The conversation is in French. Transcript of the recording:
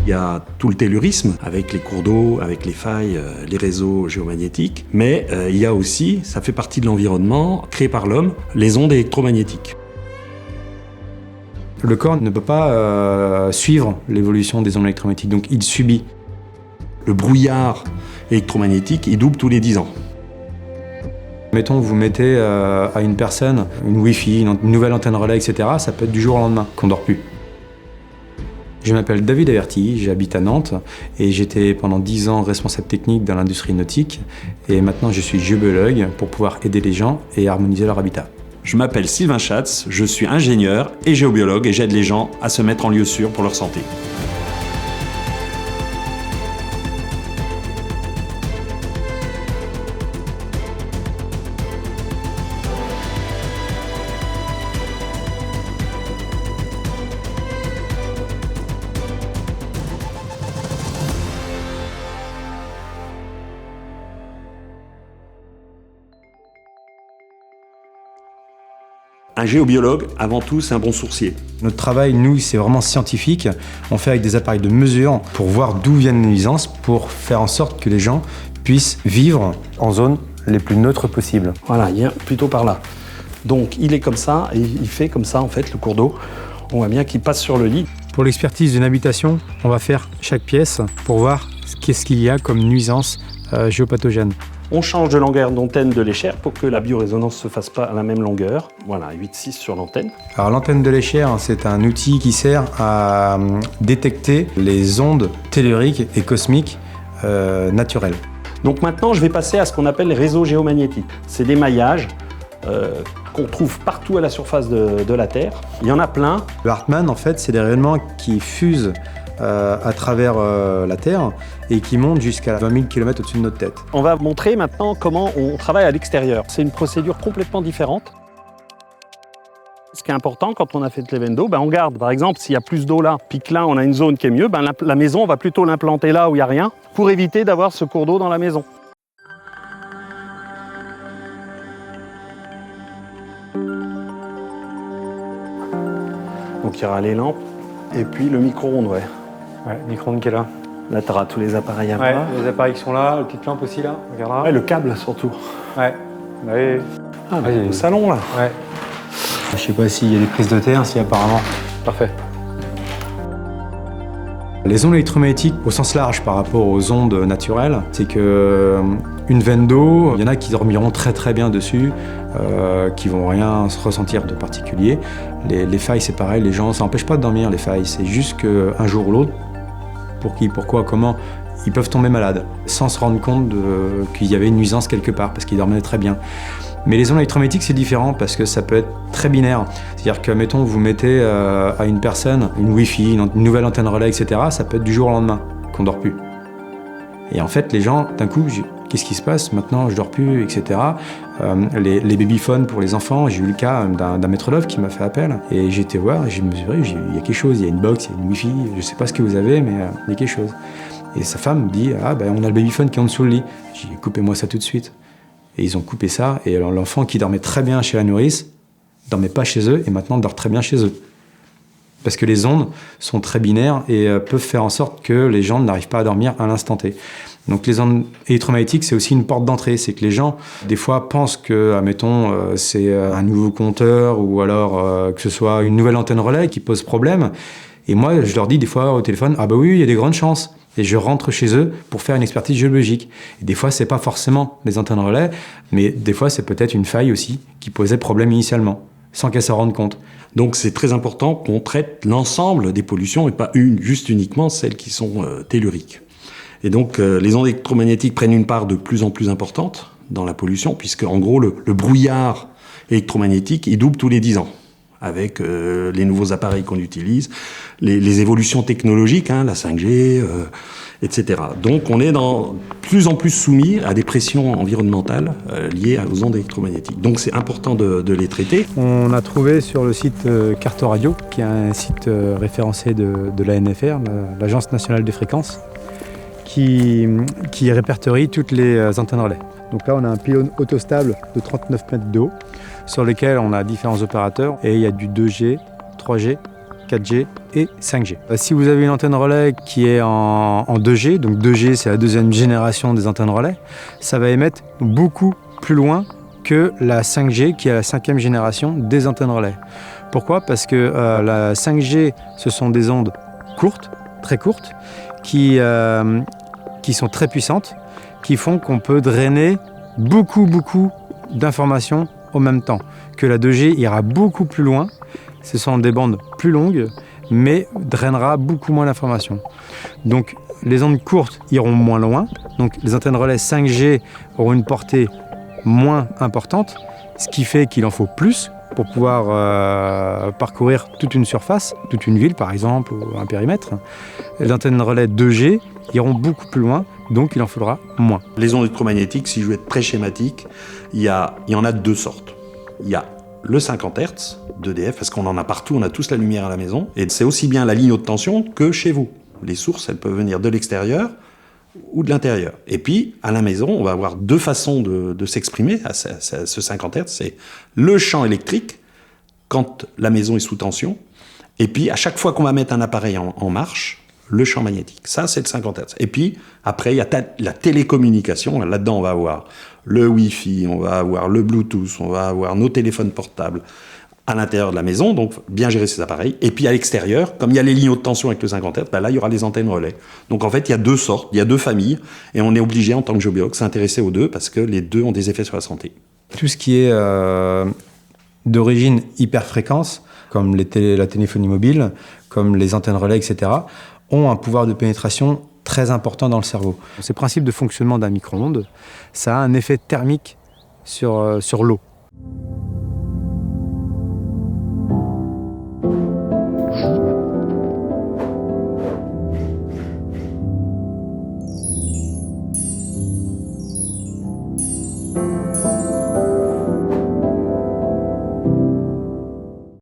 Il y a tout le tellurisme avec les cours d'eau, avec les failles, les réseaux géomagnétiques. Mais il y a aussi, ça fait partie de l'environnement créé par l'homme, les ondes électromagnétiques. Le corps ne peut pas suivre l'évolution des ondes électromagnétiques, donc il subit. Le brouillard électromagnétique, il double tous les 10 ans. Mettons, vous mettez à une personne une Wi-Fi, une nouvelle antenne relais, etc. Ça peut être du jour au lendemain qu'on ne dort plus. Je m'appelle David Averti, j'habite à Nantes et j'étais pendant 10 ans responsable technique dans l'industrie nautique. Et maintenant, je suis géobiologue pour pouvoir aider les gens et harmoniser leur habitat. Je m'appelle Sylvain Schatz, je suis ingénieur et géobiologue et j'aide les gens à se mettre en lieu sûr pour leur santé. Un géobiologue, avant tout, c'est un bon sourcier. Notre travail, nous, c'est vraiment scientifique. On fait avec des appareils de mesure pour voir d'où viennent les nuisances, pour faire en sorte que les gens puissent vivre en zone les plus neutres possibles. Voilà, il vient plutôt par là. Donc il est comme ça, et il fait comme ça, en fait, le cours d'eau. On voit bien qu'il passe sur le lit. Pour l'expertise d'une habitation, on va faire chaque pièce pour voir qu'est-ce qu'il y a comme nuisance géopathogène. On change de longueur d'antenne de l'échelle pour que la biorésonance ne se fasse pas à la même longueur. Voilà, 8,6 sur l'antenne. Alors l'antenne de l'échelle, c'est un outil qui sert à détecter les ondes telluriques et cosmiques naturelles. Donc maintenant, je vais passer à ce qu'on appelle les réseaux géomagnétiques. C'est des maillages qu'on trouve partout à la surface de la Terre. Il y en a plein. Le Hartmann, en fait, c'est des rayonnements qui fusent à travers la Terre et qui montent jusqu'à 20 000 km au-dessus de notre tête. On va montrer maintenant comment on travaille à l'extérieur. C'est une procédure complètement différente. Ce qui est important quand on a fait de l'event d'eau, on garde, par exemple, s'il y a plus d'eau là, puis que là on a une zone qui est mieux, la maison, on va plutôt l'implanter là où il n'y a rien, pour éviter d'avoir ce cours d'eau dans la maison. Donc il y aura les lampes, et puis le micro-ondes, ouais. Ouais, le micro-ondes qui est là. Là, tu auras tous les appareils à voir. Les appareils qui sont là, la petite lampe aussi là, regarde là. Ouais, le câble surtout. Ouais. Oui. Ah, le salon là. Ouais. Je sais pas s'il y a des prises de terre, si apparemment. Parfait. Les ondes électromagnétiques, au sens large par rapport aux ondes naturelles, c'est que une veine d'eau, il y en a qui dormiront très très bien dessus, qui vont rien se ressentir de particulier. Les failles, c'est pareil, les gens, ça n'empêche pas de dormir les failles, c'est juste qu'un jour ou l'autre, pour qui, pourquoi, comment, ils peuvent tomber malades, sans se rendre compte qu'il y avait une nuisance quelque part, parce qu'ils dormaient très bien. Mais les ondes électromagnétiques, c'est différent parce que ça peut être très binaire. C'est-à-dire que, mettons, vous mettez à une personne une Wi-Fi, une nouvelle antenne relais, etc., ça peut être du jour au lendemain qu'on ne dort plus. Et en fait, les gens, d'un coup, qu'est-ce qui se passe? Maintenant, je ne dors plus, etc. Les babyphones pour les enfants, j'ai eu le cas d'un maître-d'œuvre qui m'a fait appel. Et j'ai été voir, j'ai mesuré, il y a quelque chose, il y a une box, il y a une Wi-Fi, je ne sais pas ce que vous avez, mais il y a quelque chose. Et sa femme me dit, on a le babyphone qui est en dessous le lit. J'ai dit, coupez-moi ça tout de suite. Et ils ont coupé ça, et alors l'enfant qui dormait très bien chez la nourrice, dormait pas chez eux, et maintenant dort très bien chez eux. Parce que les ondes sont très binaires et peuvent faire en sorte que les gens n'arrivent pas à dormir à l'instant T. Donc les ondes électromagnétiques, c'est aussi une porte d'entrée. C'est que les gens, des fois, pensent que, admettons, c'est un nouveau compteur ou alors que ce soit une nouvelle antenne relais qui pose problème. Et moi, je leur dis des fois au téléphone, ah bah oui, il y a des grandes chances. Et je rentre chez eux pour faire une expertise géologique. Et des fois, c'est pas forcément les antennes relais, mais des fois, c'est peut-être une faille aussi qui posait problème initialement, sans qu'elle s'en rende compte. Donc c'est très important qu'on traite l'ensemble des pollutions et pas juste uniquement celles qui sont telluriques. Et donc les ondes électromagnétiques prennent une part de plus en plus importante dans la pollution, puisque en gros le brouillard électromagnétique, il double tous les 10 ans. Avec les nouveaux appareils qu'on utilise, les évolutions technologiques, la 5G, etc. Donc on est plus en plus soumis à des pressions environnementales liées aux ondes électromagnétiques. Donc c'est important de les traiter. On a trouvé sur le site Cartoradio, qui est un site référencé de l'ANFR, l'Agence nationale des fréquences, qui répertorie toutes les antennes relais. Donc là on a un pylône autostable de 39 mètres de haut, sur lequel on a différents opérateurs, et il y a du 2G, 3G 4G et 5G. Si vous avez une antenne relais qui est en 2G, donc 2G c'est la deuxième génération des antennes relais, ça va émettre beaucoup plus loin que la 5G qui est la cinquième génération des antennes relais. Pourquoi ? Parce que la 5G, ce sont des ondes courtes, très courtes, qui sont très puissantes, qui font qu'on peut drainer beaucoup d'informations au même temps. Que la 2G ira beaucoup plus loin, ce sont des bandes plus longues, mais drainera beaucoup moins d'informations. Donc les ondes courtes iront moins loin, donc les antennes relais 5G auront une portée moins importante, ce qui fait qu'il en faut plus pour pouvoir parcourir toute une surface, toute une ville par exemple, ou un périmètre. Les antennes relais 2G iront beaucoup plus loin, donc il en faudra moins. Les ondes électromagnétiques, si je veux être très schématique, il y en a de deux sortes. Il y a le 50 Hz d'EDF, parce qu'on en a partout, on a tous la lumière à la maison, et c'est aussi bien la ligne haute tension que chez vous. Les sources, elles peuvent venir de l'extérieur ou de l'intérieur. Et puis, à la maison, on va avoir deux façons de s'exprimer à ce 50 Hz. C'est le champ électrique, quand la maison est sous tension, et puis à chaque fois qu'on va mettre un appareil en marche, le champ magnétique. Ça, c'est le 50 Hz. Et puis, après, il y a la télécommunication. Là-dedans, on va avoir le Wi-Fi, on va avoir le Bluetooth, on va avoir nos téléphones portables à l'intérieur de la maison, donc bien gérer ces appareils. Et puis à l'extérieur, comme il y a les lignes haute tension avec le 50 Hz, là, il y aura les antennes relais. Donc en fait, il y a deux sortes, il y a deux familles, et on est obligé, en tant que géobiologue, de s'intéresser aux deux, parce que les deux ont des effets sur la santé. Tout ce qui est d'origine hyperfréquence, comme la téléphonie mobile, comme les antennes relais, etc., ont un pouvoir de pénétration très important dans le cerveau. Ces principes de fonctionnement d'un micro-ondes, ça a un effet thermique sur l'eau.